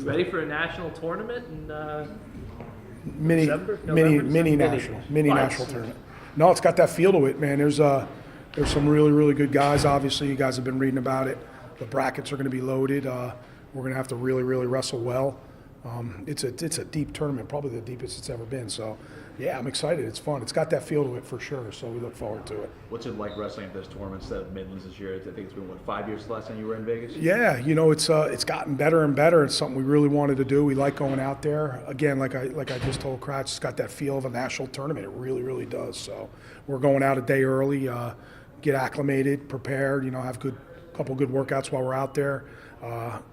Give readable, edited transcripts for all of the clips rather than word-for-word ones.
Ready for a national tournament in Mini national tournament. No, it's got that feel to it, man. There's some really good guys. Obviously, you guys have been reading about it. The brackets are going to be loaded. We're going to have to really wrestle well. It's a deep tournament, probably the deepest it's ever been. So, yeah, I'm excited. It's fun. It's got that feel to it for sure. So we look forward to it. What's it like wrestling at this tournament instead of Midlands this year? I think it's been 5 years the last time you were in Vegas. Yeah, it's gotten better and better. It's something we really wanted to do. We like going out there. Again, like I just told Kratz, it's got that feel of a national tournament. It really does. So we're going out a day early, get acclimated, prepared. Have couple good workouts while we're out there,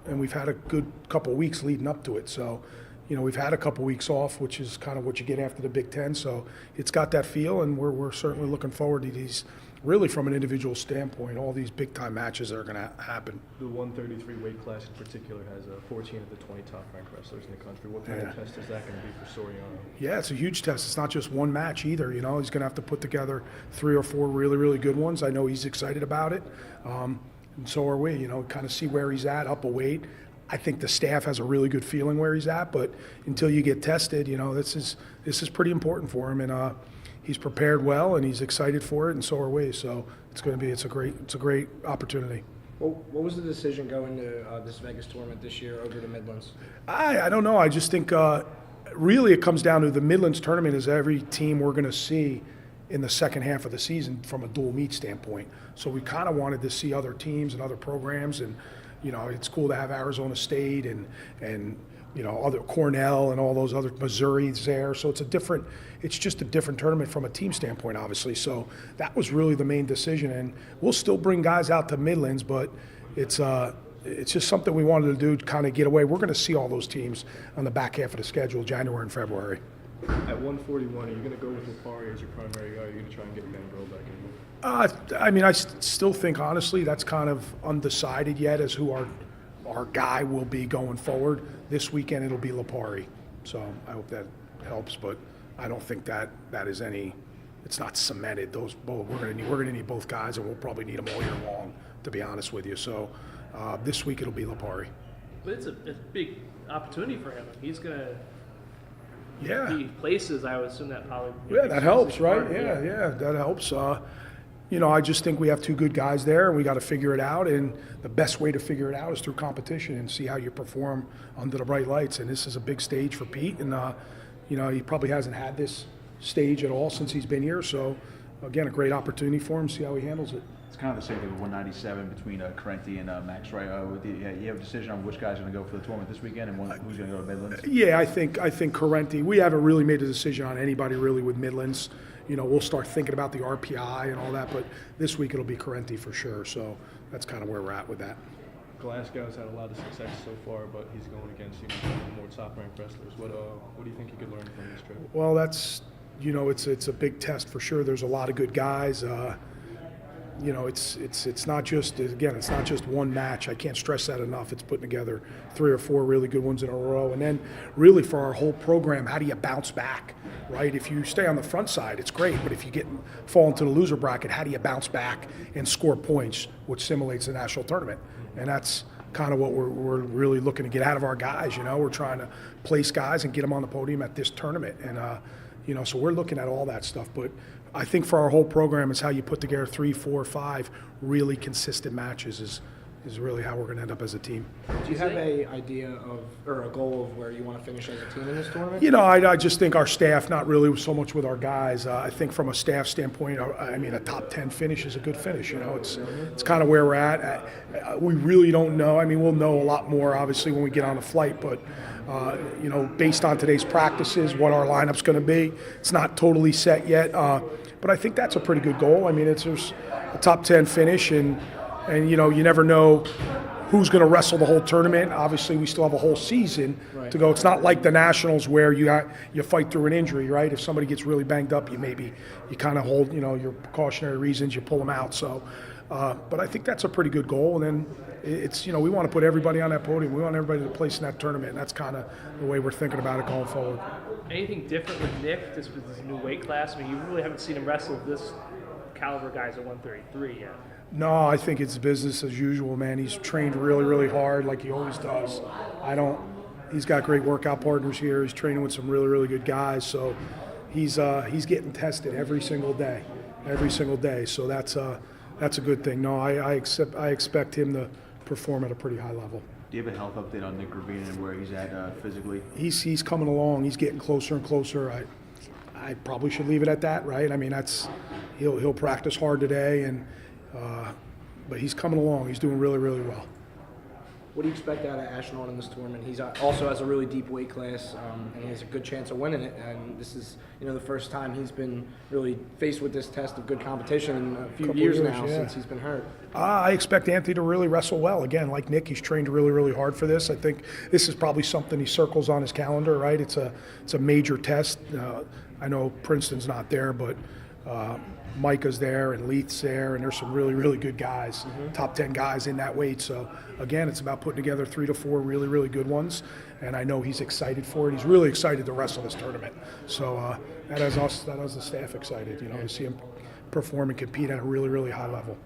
and we've had a good couple weeks leading up to it. So, we've had a couple weeks off, which is kind of what you get after the Big Ten. So it's got that feel, and we're certainly looking forward to these. Really, from an individual standpoint, all these big-time matches that are going to happen. The 133 weight class in particular has 14 of the 20 top-ranked wrestlers in the country. What kind of test is that going to be for Soriano? Yeah, it's a huge test. It's not just one match either. He's going to have to put together 3 or 4 really good ones. I know he's excited about it, and so are we. Kind of see where he's at, up a weight. I think the staff has a really good feeling where he's at, but until you get tested, this is pretty important for him, and he's prepared well, and he's excited for it, and so are we. So it's a great opportunity. Well, what was the decision going to this Vegas tournament this year over the Midlands? I don't know. I just think really it comes down to the Midlands tournament is every team we're going to see in the second half of the season from a dual meet standpoint. So we kind of wanted to see other teams and other programs, and it's cool to have Arizona State and other Cornell and all those other Missouri's there. So it's just a different tournament from a team standpoint, obviously. So that was really the main decision, and we'll still bring guys out to Midlands, but it's just something we wanted to do to kind of get away. We're going to see all those teams on the back half of the schedule, January and February. At 141, are you going to go with Lupari as your primary guy, or are you going to try and get Mandrell back in? I still think, honestly, that's kind of undecided yet as who our guy will be going forward. This weekend it'll be Lupari. So I hope that helps, but I don't think that is it's not cemented. We're going to need both guys, and we'll probably need them all year long, to be honest with you. So this week it'll be Lupari. But it's a big opportunity for him. He's going to be places. I would assume that probably. Yeah, that helps, right? Yeah, that helps. I just think we have 2 good guys there, and we got to figure it out. And the best way to figure it out is through competition and see how you perform under the bright lights. And this is a big stage for Pete, and he probably hasn't had this stage at all since he's been here. So, again, a great opportunity for him. See how he handles it. It's kind of the same thing with 197 between Carenti and Max, right? You have a decision on which guy's going to go for the tournament this weekend and who's going to go to Midlands? Yeah, I think Carenti. We haven't really made a decision on anybody really with Midlands. We'll start thinking about the RPI and all that, but this week it'll be Carenti for sure. So that's kind of where we're at with that. Glasgow's had a lot of success so far, but he's going against more top-ranked wrestlers. What do you think he could learn from this trip? Well, that's it's a big test for sure. There's a lot of good guys. It's not just one match. I can't stress that enough. It's putting together 3 or 4 really good ones in a row, and then really for our whole program, how do you bounce back, right? If you stay on the front side, it's great, but if you fall into the loser bracket, how do you bounce back and score points, which simulates the national tournament? And that's kind of what we're really looking to get out of our guys. We're trying to place guys and get them on the podium at this tournament, and so we're looking at all that stuff, but I think for our whole program is how you put together 3, 4, 5 really consistent matches is really how we're going to end up as a team. Do you have a idea or a goal of where you want to finish as a team in this tournament? I just think our staff, not really so much with our guys. I think from a staff standpoint, a top 10 finish is a good finish. It's kind of where we're at. We really don't know. We'll know a lot more obviously when we get on the flight, but based on today's practices, what our lineup's going to be, it's not totally set yet. But I think that's a pretty good goal. There's a top 10 finish, and you never know who's going to wrestle the whole tournament. Obviously, we still have a whole season to go. It's not like the Nationals where you fight through an injury, right? If somebody gets really banged up, you kind of hold, your precautionary reasons, you pull them out. So, but I think that's a pretty good goal. And then it's, we want to put everybody on that podium. We want everybody to place in that tournament. And that's kind of the way we're thinking about it going forward. Anything different with Nick, just with this new weight class? You really haven't seen him wrestle this caliber guys at 133 yet. No, I think it's business as usual, man. He's trained really hard like he always does. He's got great workout partners here. He's training with some really, really good guys. So he's getting tested every single day. So that's a good thing. No, I expect him to perform at a pretty high level. Do you have a health update on Nick Gravina and where he's at physically? He's coming along. He's getting closer and closer. I probably should leave it at that, right? I mean, he'll practice hard today, but he's coming along. He's doing really, really well. What do you expect out of Ashnod in this tournament? He's also has a really deep weight class, and he has a good chance of winning it. And this is, the first time he's been really faced with this test of good competition in a few years now since he's been hurt. I expect Anthony to really wrestle well. Again, like Nick, he's trained really, really hard for this. I think this is probably something he circles on his calendar, right? It's a major test. I know Princeton's not there, but Micah's there and Leith's there, and there's some really, really good guys, top 10 guys in that weight. So, again, it's about putting together 3 to 4 really, really good ones, and I know he's excited for it. He's really excited to wrestle this tournament. So that has the staff excited, to see him perform and compete at a really, really high level.